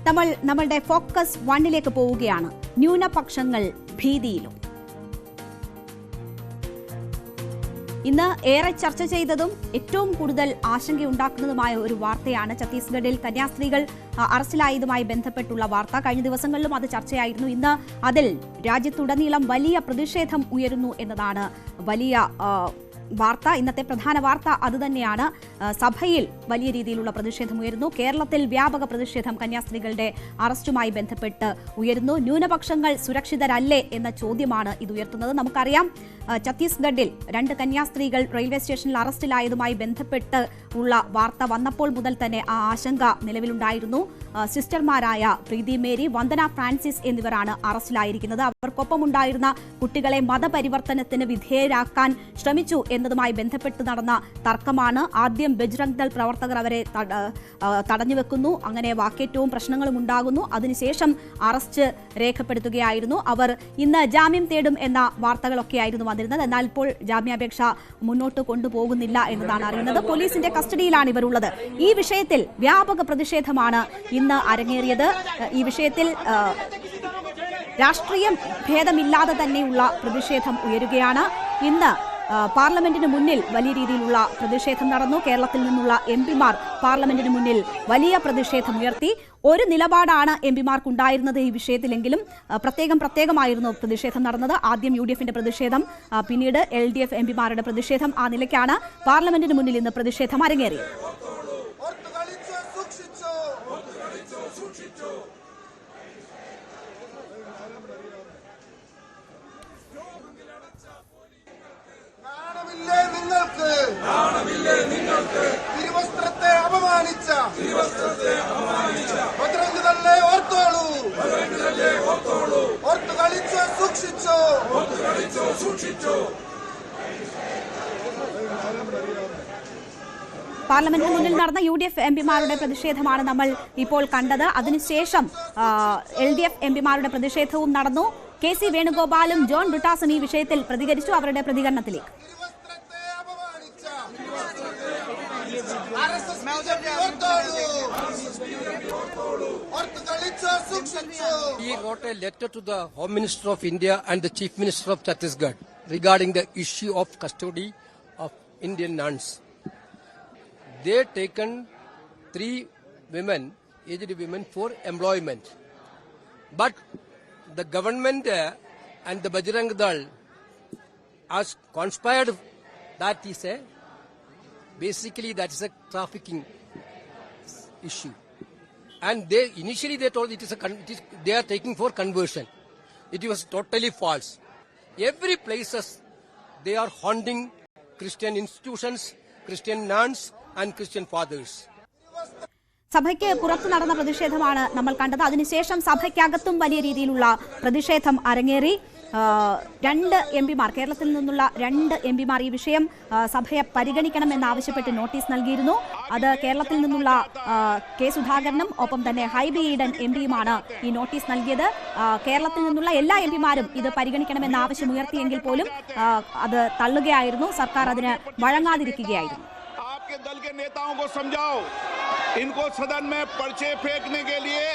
നമ്മളുടെ ഫോക്കസ് 1ലേക്ക് പോവുകയാണ്. ന്യൂനപക്ഷങ്ങൾ ഭീതിയിലും. ഇന്ന് ഏറെ ചർച്ച ചെയ്തതും ഏറ്റവും കൂടുതൽ ആശങ്കയുണ്ടാക്കുന്നതുമായ ഒരു വാർത്തയാണ് ഛത്തീസ്ഗഡിൽ കന്യാസ്ത്രീകൾ അറസ്റ്റിലായതുമായി ബന്ധപ്പെട്ടുള്ള വാർത്ത. കഴിഞ്ഞ ദിവസങ്ങളിലും അത് ചർച്ചയായിരുന്നു. ഇന്ന് അതിൽ രാജ്യത്തുടനീളം വലിയ പ്രതിഷേധം ഉയരുന്നു എന്നതാണ് വലിയ വാർത്ത. ഇന്നത്തെ പ്രധാന വാർത്ത അതുതന്നെയാണ്. സഭയിൽ വലിയ രീതിയിലുള്ള പ്രതിഷേധം ഉയരുന്നു. കേരളത്തിൽ വ്യാപക പ്രതിഷേധം കന്യാസ്ത്രീകളുടെ അറസ്റ്റുമായി ബന്ധപ്പെട്ട് ഉയരുന്നു. ന്യൂനപക്ഷങ്ങൾ സുരക്ഷിതരല്ലേ എന്ന ചോദ്യമാണ് ഇത് ഉയർത്തുന്നത്. നമുക്കറിയാം, ഛത്തീസ്ഗഡിൽ 2 കന്യാസ്ത്രീകൾ റെയിൽവേ സ്റ്റേഷനിൽ അറസ്റ്റിലായതുമായി ബന്ധപ്പെട്ട് ഉള്ള വാർത്ത വന്നപ്പോൾ മുതൽ തന്നെ ആ ആശങ്ക നിലവിലുണ്ടായിരുന്നു. സിസ്റ്റർമാരായ പ്രീതി മേരി, വന്ദന ഫ്രാൻസിസ് എന്നിവരാണ് അറസ്റ്റിലായിരിക്കുന്നത്. അവർക്കൊപ്പമുണ്ടായിരുന്ന കുട്ടികളെ മതപരിവർത്തനത്തിന് വിധേയരാക്കാൻ ശ്രമിച്ചു എന്നതുമായി ബന്ധപ്പെട്ട് നടന്ന തർക്കമാണ്. ആദ്യം ബജ്രംഗ് ദൾ പ്രവർത്തകർ അവരെ തടഞ്ഞുവെക്കുന്നു. അങ്ങനെ വാക്കേറ്റവും പ്രശ്നങ്ങളും ഉണ്ടാകുന്നു. അതിനുശേഷം അറസ്റ്റ് രേഖപ്പെടുത്തുകയായിരുന്നു. അവർ ഇന്ന് ജാമ്യം തേടും എന്ന വാർത്തകളൊക്കെയായിരുന്നു വന്നിരുന്നത്. എന്നാൽ ഇപ്പോൾ ജാമ്യാപേക്ഷ മുന്നോട്ട് കൊണ്ടുപോകുന്നില്ല എന്നതാണ് അറിയുന്നത്. പോലീസിന്റെ കസ്റ്റഡിയിലാണ് ഇവരുള്ളത്. ഈ വിഷയത്തിൽ വ്യാപക പ്രതിഷേധമാണ് ഇന്ന് അരങ്ങേറിയത്. ഈ വിഷയത്തിൽ രാഷ്ട്രീയം ഭേദമില്ലാതെ തന്നെയുള്ള പ്രതിഷേധം ഉയരുകയാണ്. ഇന്ന് പാർലമെന്റിന് മുന്നിൽ വലിയ രീതിയിലുള്ള പ്രതിഷേധം നടന്നു. കേരളത്തിൽ നിന്നുള്ള എംപിമാർ പാർലമെന്റിന് മുന്നിൽ വലിയ പ്രതിഷേധം ഉയർത്തി. ഒരു നിലപാടാണ് എംപിമാർക്കുണ്ടായിരുന്നത് ഈ വിഷയത്തിലെങ്കിലും പ്രത്യേകമായിരുന്നു പ്രതിഷേധം നടന്നത്. ആദ്യം UDFന്റെ പ്രതിഷേധം, പിന്നീട് LDF എംപിമാരുടെ പ്രതിഷേധം. ആ നിലയ്ക്കാണ് പാർലമെന്റിന് മുന്നിൽ ഇന്ന് പ്രതിഷേധം അരങ്ങേറിയത്. തിരുവസ്ത്രത്തെ അപമാനിച്ച ബജ്രംഗ് ദളിനെ ഓർത്തോളൂ, ഓർത്തു കളിച്ചോ സൂക്ഷിച്ചോ. പാർലമെന്റിന് മുന്നിൽ നടന്ന UDF എംപിമാരുടെ പ്രതിഷേധമാണ് നമ്മൾ ഇപ്പോൾ കണ്ടത്. അതിനുശേഷം LDF എംപിമാരുടെ പ്രതിഷേധവും നടന്നു. KC വേണുഗോപാലും ജോൺ ബ്രിട്ടാസും ഈ വിഷയത്തിൽ പ്രതികരിച്ചു. അവരുടെ പ്രതികരണത്തിലേക്ക്. He wrote a letter to the Home Minister of India and the Chief Minister of Chhattisgarh regarding the issue of custody of Indian nuns. They taken 3 women, aged women, for employment. But the government and the Bajrang Dal has conspired. That is that is a trafficking issue. And initially they told they are taking for conversion. It was totally false. Every places they are haunting Christian institutions, Christian nuns and Christian fathers. സഭയ്ക്ക് പുറത്തു നടന്ന പ്രതിഷേധമാണ് നമ്മൾ കണ്ടത്. അതിനുശേഷം സഭയ്ക്കകത്തും വലിയ രീതിയിലുള്ള പ്രതിഷേധം അരങ്ങേറി. 2 എംപിമാർ, കേരളത്തിൽ നിന്നുള്ള 2 എംപിമാർ ഈ വിഷയം സഭയെ പരിഗണിക്കണമെന്നാവശ്യപ്പെട്ട് നോട്ടീസ് നൽകിയിരുന്നു. അത് കേരളത്തിൽ നിന്നുള്ള K. സുധാകരനും ഒപ്പം തന്നെ ഹൈബി ഈഡൻ എംപിയുമാണ് ഈ നോട്ടീസ് നൽകിയത്. കേരളത്തിൽ നിന്നുള്ള എല്ലാ എംപിമാരും ഇത് പരിഗണിക്കണമെന്ന ആവശ്യം ഉയർത്തിയെങ്കിൽ പോലും അത് തള്ളുകയായിരുന്നു. സർക്കാർ അതിന് വഴങ്ങാതിരിക്കുകയായിരുന്നു. दल के नेताओं को समझाओ, इनको सदन में पर्चे फेंकने के लिए,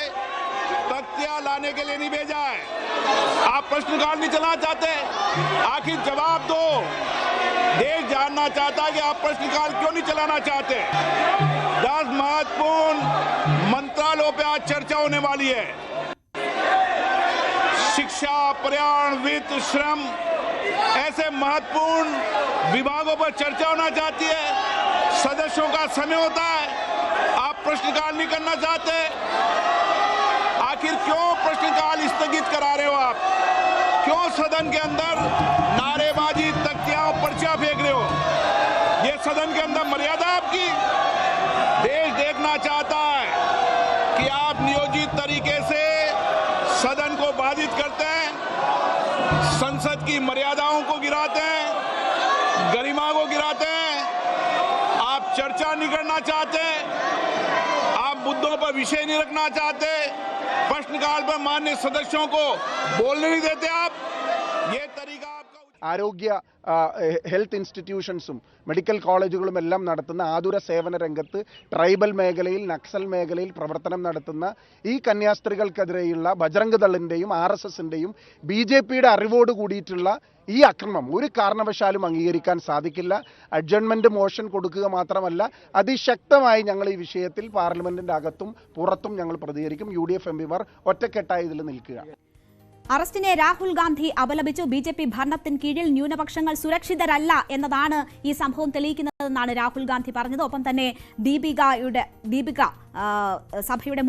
तख्तियां लाने के लिए नहीं भेजा है। आप प्रश्नकाल नहीं चलाना चाहते, आखिर जवाब दो। देश जानना चाहता है कि आप प्रश्नकाल क्यों नहीं चलाना चाहते। 10 महत्वपूर्ण मंत्रालयों पे आज चर्चा होने वाली है। शिक्षा, पर्यावरण, वित्त, श्रम, ऐसे महत्वपूर्ण विभागों पर चर्चा होना चाहती है। सदस्यों का समय होता है, आप प्रश्नकाल नहीं करना चाहते। आखिर क्यों प्रश्नकाल स्थगित करा रहे हो आप? क्यों सदन के अंदर नारेबाजी, तख्तियां, पर्चा फेंक रहे हो? ये सदन के अंदर मर्यादा आपकी? देश देखना चाहता है कि आप नियोजित तरीके से सदन को बाधित करते हैं, संसद की मर्यादाओं को गिराते हैं, गरिमा को गिराते हैं। आप चर्चा नहीं करना चाहते, आप मुद्दों पर विषय नहीं रखना चाहते, प्रश्नकाल पर माननीय सदस्यों को बोलने नहीं देते। आप ये तरीका आपका ആരോഗ്യ ഹെൽത്ത് ഇൻസ്റ്റിറ്റ്യൂഷൻസും മെഡിക്കൽ കോളേജുകളും എല്ലാം നടത്തുന്ന ആതുര സേവന രംഗത്ത് ട്രൈബൽ മേഖലയിൽ, നക്സൽ മേഖലയിൽ പ്രവർത്തനം നടത്തുന്ന ഈ കന്യാസ്ത്രീകൾക്കെതിരെയുള്ള ബജ്രംഗ് ദളിൻ്റെയും RSSൻ്റെയും BJPയുടെ അറിവോട് കൂടിയിട്ടുള്ള ഈ അക്രമം ഒരു കാരണവശാലും അംഗീകരിക്കാൻ സാധിക്കില്ല. അഡ്ജൺമെന്റ് മോഷൻ കൊടുക്കുക മാത്രമല്ല, അതിശക്തമായി ഞങ്ങൾ ഈ വിഷയത്തിൽ പാർലമെന്റിന്റെ അകത്തും പുറത്തും ഞങ്ങൾ പ്രതികരിക്കും. UDF MPമാർ ഒറ്റക്കെട്ടായി ഇതിൽ നിൽക്കുക. അറസ്റ്റിനെ രാഹുൽ ഗാന്ധി അപലപിച്ചു. BJP ഭരണത്തിന് കീഴിൽ ന്യൂനപക്ഷങ്ങൾ സുരക്ഷിതരല്ല എന്നതാണ് ഈ സംഭവം തെളിയിക്കുന്നതെന്നാണ് രാഹുൽ ഗാന്ധി പറഞ്ഞത്. ഒപ്പം തന്നെ ദീപിക സഭയുടെ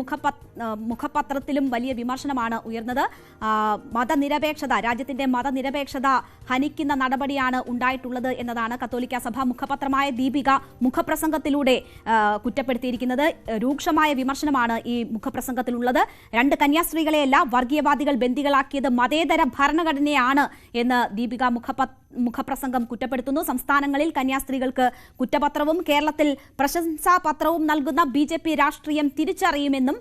മുഖപത്രത്തിലും വലിയ വിമർശനമാണ് ഉയർന്നത്. മതനിരപേക്ഷത, രാജ്യത്തിന്റെ മതനിരപേക്ഷത ഹനിക്കുന്ന നടപടിയാണ് ഉണ്ടായിട്ടുള്ളത് എന്നതാണ് കത്തോലിക്ക സഭ മുഖപത്രമായ ദീപിക മുഖപ്രസംഗത്തിലൂടെ കുറ്റപ്പെടുത്തിയിരിക്കുന്നത്. രൂക്ഷമായ വിമർശനമാണ് ഈ മുഖപ്രസംഗത്തിലുള്ളത്. 2 കന്യാസ്ത്രീകളെയല്ല വർഗീയവാദികൾ ബന്ദികളാക്കിയത് മതേതര ഭരണഘടനയാണ് എന്ന് ദീപിക മുഖപ്രസംഗം കുറ്റപ്പെടുത്തുന്നു. സംസ്ഥാനങ്ങളിൽ കന്യാസ്ത്രീകൾക്ക് കുറ്റപത്രവും കേരളത്തിൽ പ്രശംസാപത്രവും നൽകുന്ന BJP രാഷ്ട്രീയം തിരിച്ചറിയുമെന്നും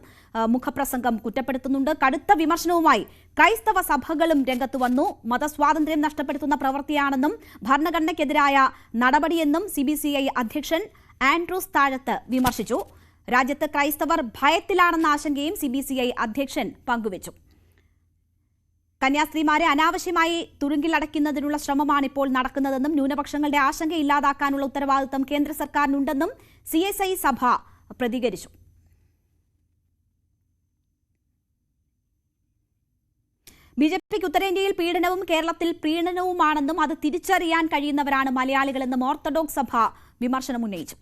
മുഖപ്രസംഗം കുറ്റപ്പെടുത്തുന്നുണ്ട്. കടുത്ത വിമർശനവുമായി ക്രൈസ്തവ സഭകളും രംഗത്ത് വന്നു. മതസ്വാതന്ത്ര്യം നഷ്ടപ്പെടുത്തുന്ന പ്രവൃത്തിയാണെന്നും ഭരണഘടനയ്ക്കെതിരായ നടപടിയെന്നും CBCI അധ്യക്ഷൻ ആൻഡ്രൂസ് താഴത്ത് വിമർശിച്ചു. രാജ്യത്ത് ക്രൈസ്തവർ ഭയത്തിലാണെന്ന ആശങ്കയും CBCI അധ്യക്ഷൻ പങ്കുവച്ചു. കന്യാസ്ത്രീമാരെ അനാവശ്യമായി തുറുങ്കിലടയ്ക്കുന്നതിനുള്ള ശ്രമമാണ് ഇപ്പോൾ നടക്കുന്നതെന്നും ന്യൂനപക്ഷങ്ങളുടെ ആശങ്ക ഇല്ലാതാക്കാനുള്ള ഉത്തരവാദിത്തം കേന്ദ്ര സർക്കാരിനുണ്ടെന്നും CSI സഭ പ്രതികരിച്ചു. BJPക്ക് ഉത്തരേന്ത്യയിൽ പീഡനവും കേരളത്തിൽ പ്രീണനവുമാണെന്നും അത് തിരിച്ചറിയാൻ കഴിയുന്നവരാണ് മലയാളികളെന്നും ഓർത്തഡോക്സ് സഭ വിമർശനം ഉന്നയിച്ചു.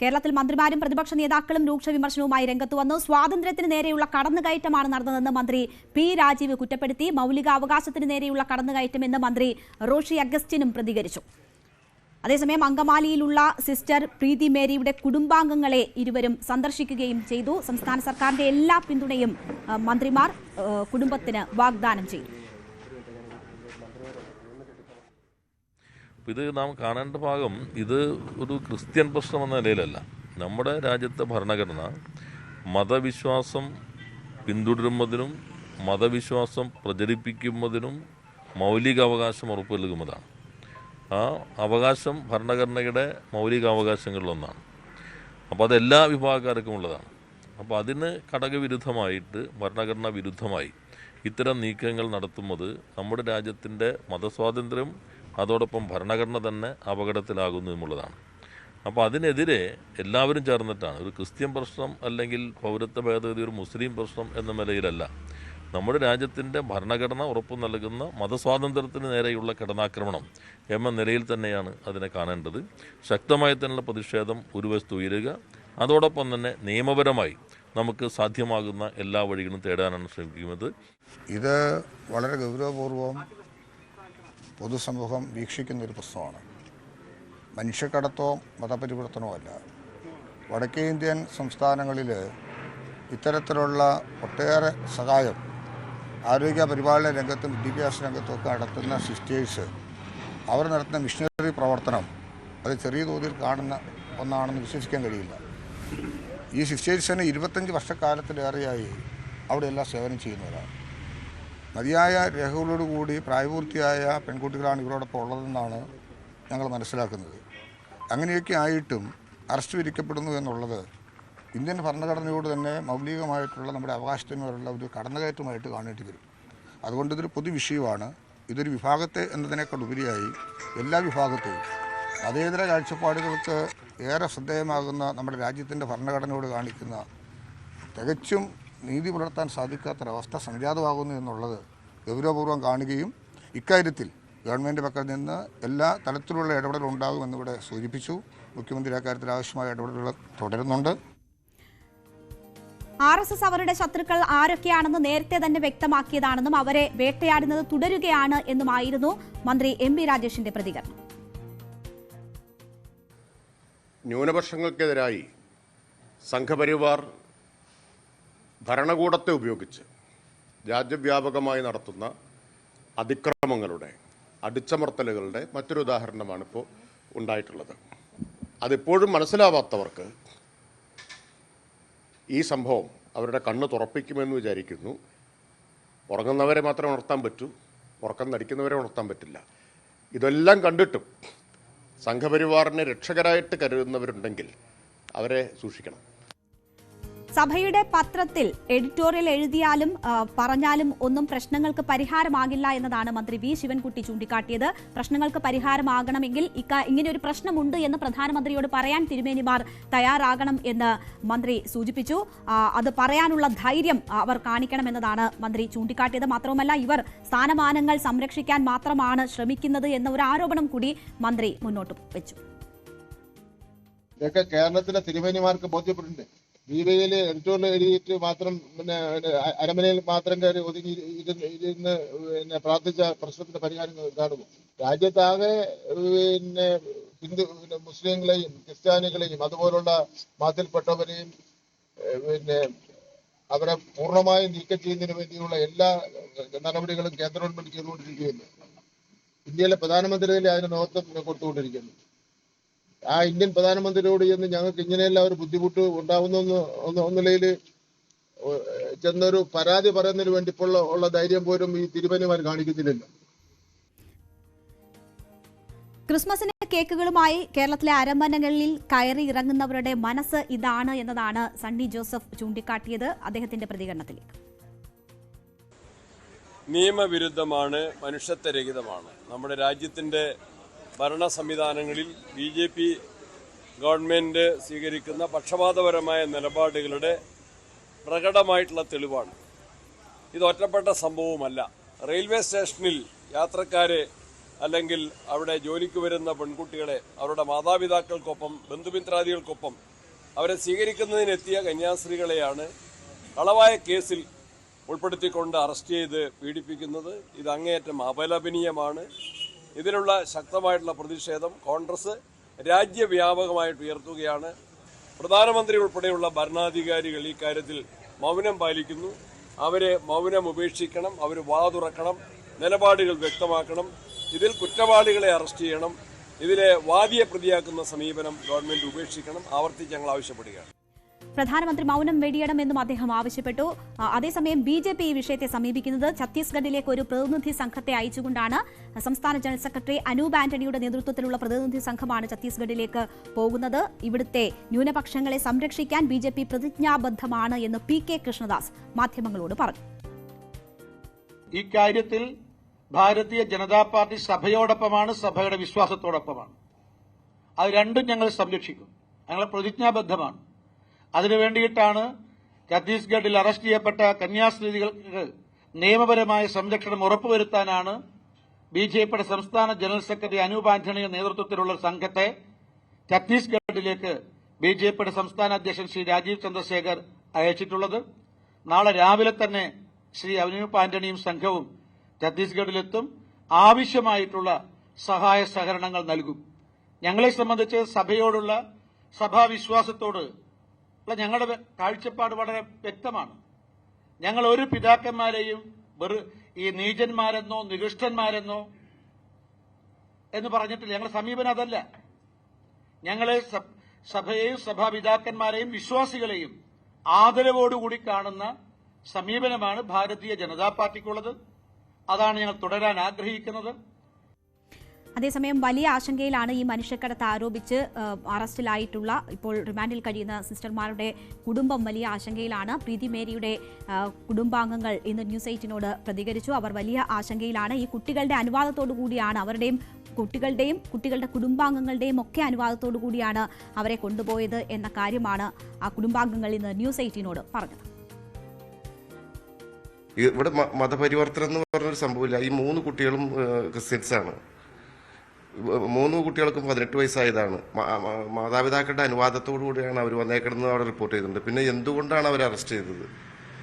കേരളത്തിൽ മന്ത്രിമാരും പ്രതിപക്ഷ നേതാക്കളും രൂക്ഷ വിമർശനവുമായി രംഗത്ത് വന്നു. സ്വാതന്ത്ര്യത്തിന് നേരെയുള്ള കടന്നുകയറ്റമാണ് നടന്നതെന്ന് മന്ത്രി P. രാജീവ് കുറ്റപ്പെടുത്തി. മൗലികാവകാശത്തിന് നേരെയുള്ള കടന്നുകയറ്റമെന്ന് മന്ത്രി റോഷി അഗസ്റ്റിനും പ്രതികരിച്ചു. അതേസമയം അങ്കമാലിയിലുള്ള സിസ്റ്റർ പ്രീതി മേരിയുടെ കുടുംബാംഗങ്ങളെ ഇരുവരും സന്ദർശിക്കുകയും ചെയ്തു. സംസ്ഥാന സർക്കാരിന്റെ എല്ലാ പിന്തുണയും മന്ത്രിമാർ കുടുംബത്തിന് വാഗ്ദാനം ചെയ്തു. ഇത് നാം കാണേണ്ട ഭാഗം, ഇത് ഒരു ക്രിസ്ത്യൻ പ്രശ്നം എന്ന നിലയിലല്ല. നമ്മുടെ രാജ്യത്തെ ഭരണഘടന മതവിശ്വാസം പിന്തുടരുന്നതിനും മതവിശ്വാസം പ്രചരിപ്പിക്കുന്നതിനും മൗലികാവകാശം ഉറപ്പു നൽകുന്നതാണ്. ആ അവകാശം ഭരണഘടനയുടെ മൗലികാവകാശങ്ങളിലൊന്നാണ്. അപ്പോൾ അതെല്ലാ വിഭാഗക്കാർക്കും ഉള്ളതാണ്. അപ്പോൾ അതിന് ഘടകവിരുദ്ധമായിട്ട്, ഭരണഘടനാ വിരുദ്ധമായി ഇത്തരം നീക്കങ്ങൾ നടത്തുന്നത് നമ്മുടെ രാജ്യത്തിൻ്റെ മതസ്വാതന്ത്ര്യം, അതോടൊപ്പം ഭരണഘടന തന്നെ അപകടത്തിലാകുന്നു എന്നുള്ളതാണ്. അപ്പോൾ അതിനെതിരെ എല്ലാവരും ചേർന്നിട്ടാണ്. ഒരു ക്രിസ്ത്യൻ പ്രശ്നം അല്ലെങ്കിൽ പൗരത്വ ഭേദഗതി ഒരു മുസ്ലിം പ്രശ്നം എന്ന നിലയിലല്ല. നമ്മുടെ രാജ്യത്തിൻ്റെ ഭരണഘടന ഉറപ്പു നൽകുന്ന മതസ്വാതന്ത്ര്യത്തിന് നേരെയുള്ള കടന്നാക്രമണം എന്ന നിലയിൽ തന്നെയാണ് അതിനെ കാണേണ്ടത്. ശക്തമായി തന്നെയുള്ള പ്രതിഷേധം ഒരു വശത്ത് ഉയരുക, അതോടൊപ്പം തന്നെ നിയമപരമായി നമുക്ക് സാധ്യമാകുന്ന എല്ലാ വഴികളും തേടാനാണ് ശ്രമിക്കുന്നത്. ഇത് വളരെ ഗൗരവപൂർവം പൊതുസമൂഹം വീക്ഷിക്കുന്നൊരു പ്രശ്നമാണ്. മനുഷ്യക്കടത്തോ മതപരിവർത്തനമോ അല്ല. വടക്കേ ഇന്ത്യൻ സംസ്ഥാനങ്ങളിൽ ഇത്തരത്തിലുള്ള ഒട്ടേറെ സഹായം ആരോഗ്യ പരിപാലന രംഗത്തും വിദ്യാഭ്യാസ രംഗത്തുമൊക്കെ നടത്തുന്ന സിസ്റ്റേഴ്സ്, അവർ നടത്തുന്ന മിഷണറി പ്രവർത്തനം അത് ചെറിയ തോതിൽ കാണുന്ന ഒന്നാണെന്ന് വിശ്വസിക്കാൻ കഴിയില്ല. ഈ സിസ്റ്റേഴ്സിന് 25 വർഷക്കാലത്തിലേറെയായി അവിടെയെല്ലാം സേവനം ചെയ്യുന്നവരാണ്. മതിയായ രേഖകളോടുകൂടി പ്രായപൂർത്തിയായ പെൺകുട്ടികളാണ് ഇവരോടൊപ്പം ഉള്ളതെന്നാണ് ഞങ്ങൾ മനസ്സിലാക്കുന്നത്. അങ്ങനെയൊക്കെ ആയിട്ടും അറസ്റ്റ് വിധിക്കപ്പെടുന്നു എന്നുള്ളത് ഇന്ത്യൻ ഭരണഘടനയോട് തന്നെ മൗലികമായിട്ടുള്ള നമ്മുടെ അവകാശത്തിനുള്ള ഒരു കടന്നുകയറ്റമായിട്ട് കാണേണ്ടി വരും. അതുകൊണ്ട് ഇതൊരു പൊതുവിഷയമാണ്. ഇതൊരു വിഭാഗത്തെ എന്നതിനേക്കാൾ ഉപരിയായി എല്ലാ വിഭാഗത്തെയും മതേതര കാഴ്ചപ്പാടുകൾക്ക് ഏറെ ശ്രദ്ധേയമാകുന്ന നമ്മുടെ രാജ്യത്തിൻ്റെ ഭരണഘടനയോട് കാണിക്കുന്ന തികച്ചും നീതി പുലർത്താൻ സാധിക്കാത്തൊരവസ്ഥ സംജാതമാകുന്നു എന്നുള്ളത് ഗൗരവപൂർവ്വം കാണുകയും ഇക്കാര്യത്തിൽ ഗവൺമെൻറ് പക്കൽ നിന്ന് എല്ലാ തലത്തിലുള്ള ഇടപെടലുണ്ടാകുമെന്നിവിടെ സൂചിപ്പിച്ചു. മുഖ്യമന്ത്രി അക്കാര്യത്തിൽ ആവശ്യമായ ഇടപെടലുകൾ തുടരുന്നുണ്ട്. RSS അവരുടെ ശത്രുക്കൾ ആരൊക്കെയാണെന്ന് നേരത്തെ തന്നെ വ്യക്തമാക്കിയതാണെന്നും അവരെ വേട്ടയാടുന്നത് തുടരുകയാണ് എന്നുമായിരുന്നു മന്ത്രി MP രാജേഷിന്റെ പ്രതികരണം. ന്യൂനപക്ഷങ്ങൾക്കെതിരായി സംഘപരിവാർ ഭരണകൂടത്തെ ഉപയോഗിച്ച് രാജ്യവ്യാപകമായി നടത്തുന്ന അതിക്രമങ്ങളുടെ, അടിച്ചമർത്തലുകളുടെ മറ്റൊരു ഉദാഹരണമാണ് ഇപ്പോൾ ഉണ്ടായിട്ടുള്ളത്. അതിപ്പോഴും മനസ്സിലാവാത്തവർക്ക് ഈ സംഭവം അവരുടെ കണ്ണ് തുറപ്പിക്കുമെന്ന് വിചാരിക്കുന്നു. ഉറങ്ങുന്നവരെ മാത്രമേ ഉണർത്താൻ പറ്റൂ, ഉറക്കം നടിക്കുന്നവരെ ഉണർത്താൻ പറ്റില്ല. ഇതെല്ലാം കണ്ടിട്ടും സംഘപരിവാറിനെ രക്ഷകരായിട്ട് കരുതുന്നവരുണ്ടെങ്കിൽ അവരെ സൂക്ഷിക്കണം. സഭയുടെ പത്രത്തിൽ എഡിറ്റോറിയൽ എഴുതിയാലും പറഞ്ഞാലും ഒന്നും പ്രശ്നങ്ങൾക്ക് പരിഹാരമാകില്ല എന്നതാണ് മന്ത്രി വി ശിവൻകുട്ടി ചൂണ്ടിക്കാട്ടിയത്. പ്രശ്നങ്ങൾക്ക് പരിഹാരമാകണമെങ്കിൽ ഇങ്ങനെ ഒരു പ്രശ്നമുണ്ട് എന്ന് പ്രധാനമന്ത്രിയോട് പറയാൻ തിരുമേനിമാർ തയ്യാറാകണം എന്ന് മന്ത്രി സൂചിപ്പിച്ചു. അത് പറയാനുള്ള ധൈര്യം അവർ കാണിക്കണമെന്നതാണ് മന്ത്രി ചൂണ്ടിക്കാട്ടിയത്. മാത്രവുമല്ല, ഇവർ സ്ഥാനമാനങ്ങൾ സംരക്ഷിക്കാൻ മാത്രമാണ് ശ്രമിക്കുന്നത് എന്ന ഒരു ആരോപണം കൂടി മന്ത്രി മുന്നോട്ട് വെച്ചു. ഇതൊക്കെ കേരളത്തിലെ തിരുമേനിമാർക്ക് ബോധ്യപ്പെട്ടിട്ടുണ്ട്. ദീപയില് എഡിറ്റോറിയൽ എഴുതിയിട്ട് മാത്രം അരമനയിൽ മാത്രം കയറി ഒതുങ്ങി ഇരുന്ന് പ്രാർത്ഥിച്ച പ്രശ്നത്തിന്റെ പരിഹാരം കാണുമോ? രാജ്യത്താകെ ഹിന്ദു മുസ്ലിങ്ങളെയും ക്രിസ്ത്യാനികളെയും അതുപോലുള്ള മതത്തിൽപ്പെട്ടവരെയും അവരെ പൂർണ്ണമായും നീക്കം ചെയ്യുന്നതിന് വേണ്ടിയുള്ള എല്ലാ നടപടികളും കേന്ദ്ര ഗവൺമെന്റ് ചെയ്തുകൊണ്ടിരിക്കുകയാണ്. ഇന്ത്യയിലെ പ്രധാനമന്ത്രി അതിന് നേതൃത്വം കൊടുത്തുകൊണ്ടിരിക്കുന്നു. ആ ഇന്ത്യൻ പ്രധാനമന്ത്രിയോട് ചെന്ന് ഞങ്ങൾക്ക് ഇങ്ങനെയെല്ലാം ഒരു ബുദ്ധിമുട്ട് ഉണ്ടാവുന്ന നിലയിൽ ചെന്നൊരു പരാതി പറയുന്നതിന് വേണ്ടി ഉള്ള ധൈര്യം പോലും ഈ തിരുമേനിമാർ കാണിക്കുന്നില്ലല്ലോ. ക്രിസ്മസിന് കേക്കുകളുമായി കേരളത്തിലെ അരമനകളിൽ കയറി ഇറങ്ങുന്നവരുടെ മനസ്സ് ഇതാണ് എന്നതാണ് സണ്ണി ജോസഫ് ചൂണ്ടിക്കാട്ടിയത്. അദ്ദേഹത്തിന്റെ പ്രതികരണത്തിലേക്ക്. നിയമവിരുദ്ധമാണ്, മനുഷ്യത്വരഹിതമാണ്. നമ്മുടെ രാജ്യത്തിന്റെ ഭരണ സംവിധാനങ്ങളിൽ BJP ഗവൺമെന്റ് സ്വീകരിക്കുന്ന പക്ഷപാതപരമായ നിലപാടുകളുടെ പ്രകടമായിട്ടുള്ള തെളിവാണ്. ഇത് ഒറ്റപ്പെട്ട സംഭവമല്ല. റെയിൽവേ സ്റ്റേഷനിൽ യാത്രക്കാരെ അല്ലെങ്കിൽ അവിടെ ജോലിക്ക് വരുന്ന പെൺകുട്ടികളെ അവരുടെ മാതാപിതാക്കൾക്കൊപ്പം ബന്ധുമിത്രാദികൾക്കൊപ്പം അവരെ സ്വീകരിക്കുന്നതിനെത്തിയ കന്യാസ്ത്രീകളെയാണ് കളവായ കേസിൽ ഉൾപ്പെടുത്തിക്കൊണ്ട് അറസ്റ്റ് ചെയ്ത് പീഡിപ്പിക്കുന്നത്. ഇത് അങ്ങേയറ്റം അപലപനീയമാണ്. ഇതിലുള്ള ശക്തമായിട്ടുള്ള പ്രതിഷേധം കോൺഗ്രസ് രാജ്യവ്യാപകമായിട്ട് ഉയർത്തുകയാണ്. പ്രധാനമന്ത്രി ഉൾപ്പെടെയുള്ള ഭരണാധികാരികൾ ഈ കാര്യത്തിൽ മൗനം പാലിക്കുന്നു. അവരെ മൗനം ഉപേക്ഷിക്കണം, അവർ വാതുറക്കണം, നിലപാടുകൾ വ്യക്തമാക്കണം. ഇതിൽ കുറ്റവാളികളെ അറസ്റ്റ് ചെയ്യണം. ഇതിലെ വാദിയെ പ്രതിയാക്കുന്ന സമീപനം ഗവൺമെന്റ് ഉപേക്ഷിക്കണം. ആവർത്തിച്ച് ഞങ്ങൾ ആവശ്യപ്പെടുകയാണ്. പ്രധാനമന്ത്രി മൗനം വെടിയണമെന്നും അദ്ദേഹം ആവശ്യപ്പെട്ടു. അതേസമയം BJP ഈ വിഷയത്തെ സമീപിക്കുന്നത് ഛത്തീസ്ഗഡിലേക്ക് ഒരു പ്രതിനിധി സംഘത്തെ അയച്ചുകൊണ്ടാണ്. സംസ്ഥാന ജനറൽ സെക്രട്ടറി അനൂപ് ആന്റണിയുടെ നേതൃത്വത്തിലുള്ള പ്രതിനിധി സംഘമാണ് ഛത്തീസ്ഗഡിലേക്ക് പോകുന്നത്. ഇവിടുത്തെ ന്യൂനപക്ഷങ്ങളെ സംരക്ഷിക്കാൻ BJP പ്രതിജ്ഞാബദ്ധമാണ് എന്ന് PK കൃഷ്ണദാസ് മാധ്യമങ്ങളോട് പറഞ്ഞു. ഈ കാര്യത്തിൽ ഭാരതീയ ജനതാ പാർട്ടി സഭയോടൊപ്പമാണ്, സഭയുടെ വിശ്വാസത്തോടൊപ്പമാണ്. അത് രണ്ടും ഞങ്ങൾ സംരക്ഷിക്കും. ഞങ്ങൾ പ്രതിജ്ഞാബദ്ധമാണ്. അതിനുവേണ്ടിയിട്ടാണ് ഛത്തീസ്ഗഡിൽ അറസ്റ്റ് ചെയ്യപ്പെട്ട കന്യാസ്ത്രീകൾക്ക് നിയമപരമായ സംരക്ഷണം ഉറപ്പുവരുത്താനാണ് BJPയുടെ സംസ്ഥാന ജനറൽ സെക്രട്ടറി അനൂപ് ആന്റണിയുടെ നേതൃത്വത്തിലുള്ള സംഘത്തെ ഛത്തീസ്ഗഡിലേക്ക് BJPയുടെ സംസ്ഥാന അധ്യക്ഷൻ ശ്രീ രാജീവ് ചന്ദ്രശേഖർ അയച്ചിട്ടുള്ളത്. നാളെ രാവിലെ തന്നെ ശ്രീ അനൂപ് ആന്റണിയും സംഘവും ഛത്തീസ്ഗഡിലെത്തും. ആവശ്യമായിട്ടുള്ള സഹായ സഹകരണങ്ങൾ നൽകും. ഞങ്ങളെ സംബന്ധിച്ച് സഭയോടുള്ള സഭാവിശ്വാസത്തോട് ഞങ്ങളുടെ കാഴ്ചപ്പാട് വളരെ വ്യക്തമാണ്. ഞങ്ങൾ ഒരു പിതാക്കന്മാരെയും ഈ നീചന്മാരെന്നോ നികൃഷ്ടന്മാരെന്നോ എന്ന് പറഞ്ഞിട്ടില്ല. ഞങ്ങളുടെ സമീപനം അതല്ല. ഞങ്ങളെ സഭയെയും സഭാപിതാക്കന്മാരെയും വിശ്വാസികളെയും ആദരവോടുകൂടി കാണുന്ന സമീപനമാണ് ഭാരതീയ ജനതാ പാർട്ടിക്കുള്ളത്. അതാണ് ഞങ്ങൾ തുടരാൻ ആഗ്രഹിക്കുന്നത്. അതേസമയം വലിയ ആശങ്കയിലാണ് ഈ മനുഷ്യക്കടത്ത് ആരോപിച്ച് അറസ്റ്റിലായിട്ടുള്ള ഇപ്പോൾ റിമാൻഡിൽ കഴിയുന്ന സിസ്റ്റർമാരുടെ കുടുംബം. വലിയ ആശങ്കയിലാണ്. പ്രീതി മേരിയുടെ കുടുംബാംഗങ്ങൾ ഇന്ന് ന്യൂസ് 8നോട് പ്രതികരിച്ചു. അവർ വലിയ ആശങ്കയിലാണ്. ഈ കുട്ടികളുടെ അനുവാദത്തോടു കൂടിയാണ് കുട്ടികളുടെ കുടുംബാംഗങ്ങളുടെയും ഒക്കെ അനുവാദത്തോടു കൂടിയാണ് അവരെ കൊണ്ടുപോയത് എന്ന കാര്യമാണ് ആ കുടുംബാംഗങ്ങൾ ഇന്ന് ന്യൂസ് 8നോട് പറഞ്ഞത്. ഇവിടെ മതപരിവർത്തനം എന്ന് പറഞ്ഞൊരു സംഭവമില്ല. ഈ 3 കുട്ടികളും ക്രിസ്ത്യൻസാണ്. 3 കുട്ടികൾക്കും 18 വയസ്സായതാണ്. മാതാപിതാക്കളുടെ അനുവാദത്തോടു കൂടിയാണ് അവർ വന്നേക്കണമെന്ന് അവിടെ റിപ്പോർട്ട് ചെയ്തിട്ടുണ്ട്. പിന്നെ എന്തുകൊണ്ടാണ് അവർ അറസ്റ്റ് ചെയ്തത്?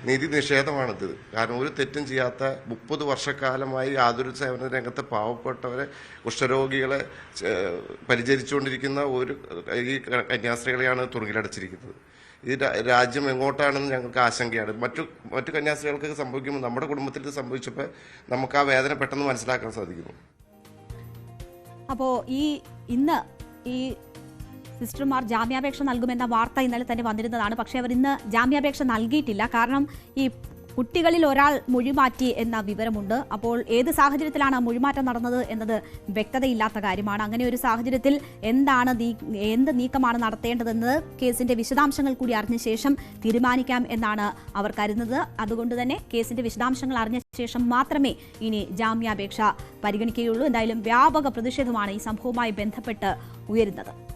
നീതി നിഷേധമാണിത്. കാരണം ഒരു തെറ്റും ചെയ്യാത്ത 30 വർഷക്കാലമായി യാതൊരു സേവന രംഗത്തെ പാവപ്പെട്ടവരെ കുഷ്ഠരോഗികളെ പരിചരിച്ചുകൊണ്ടിരിക്കുന്ന ഈ കന്യാസ്ത്രീകളെയാണ് തുറങ്കിലടച്ചിരിക്കുന്നത്. ഈ രാജ്യം എങ്ങോട്ടാണെന്ന് ഞങ്ങൾക്ക് ആശങ്കയാണ്. മറ്റു കന്യാസ്ത്രീകൾക്ക് സംഭവിക്കുമ്പോൾ നമ്മുടെ കുടുംബത്തിൽ ഇത് സംഭവിച്ചപ്പോൾ നമുക്ക് ആ വേദന പെട്ടെന്ന് മനസ്സിലാക്കാൻ സാധിക്കുന്നു. അപ്പോൾ ഇന്ന് ഈ സിസ്റ്റർമാർ ജാമ്യാപേക്ഷ നൽകുമെന്ന വാർത്ത ഇന്നലെ തന്നെ വന്നിരുന്നതാണ്. പക്ഷേ അവർ ഇന്ന് ജാമ്യാപേക്ഷ നൽകിയിട്ടില്ല. കാരണം ഈ കുട്ടികളിൽ ഒരാൾ മൊഴിമാറ്റി എന്ന വിവരമുണ്ട്. അപ്പോൾ ഏത് സാഹചര്യത്തിലാണ് മൊഴിമാറ്റം നടന്നത് എന്നത് വ്യക്തതയില്ലാത്ത കാര്യമാണ്. അങ്ങനെ ഒരു സാഹചര്യത്തിൽ എന്ത് നീക്കമാണ് നടത്തേണ്ടതെന്നത് കേസിന്റെ വിശദാംശങ്ങൾ കൂടി അറിഞ്ഞ ശേഷം തീരുമാനിക്കാം എന്നാണ് അവർ കരുതുന്നത്. അതുകൊണ്ട് തന്നെ കേസിന്റെ വിശദാംശങ്ങൾ അറിഞ്ഞ ശേഷം മാത്രമേ ഇനി ജാമ്യാപേക്ഷ പരിഗണിക്കുകയുള്ളൂ. എന്തായാലും വ്യാപക പ്രതിഷേധമാണ് ഈ സംഭവവുമായി ബന്ധപ്പെട്ട് ഉയരുന്നത്.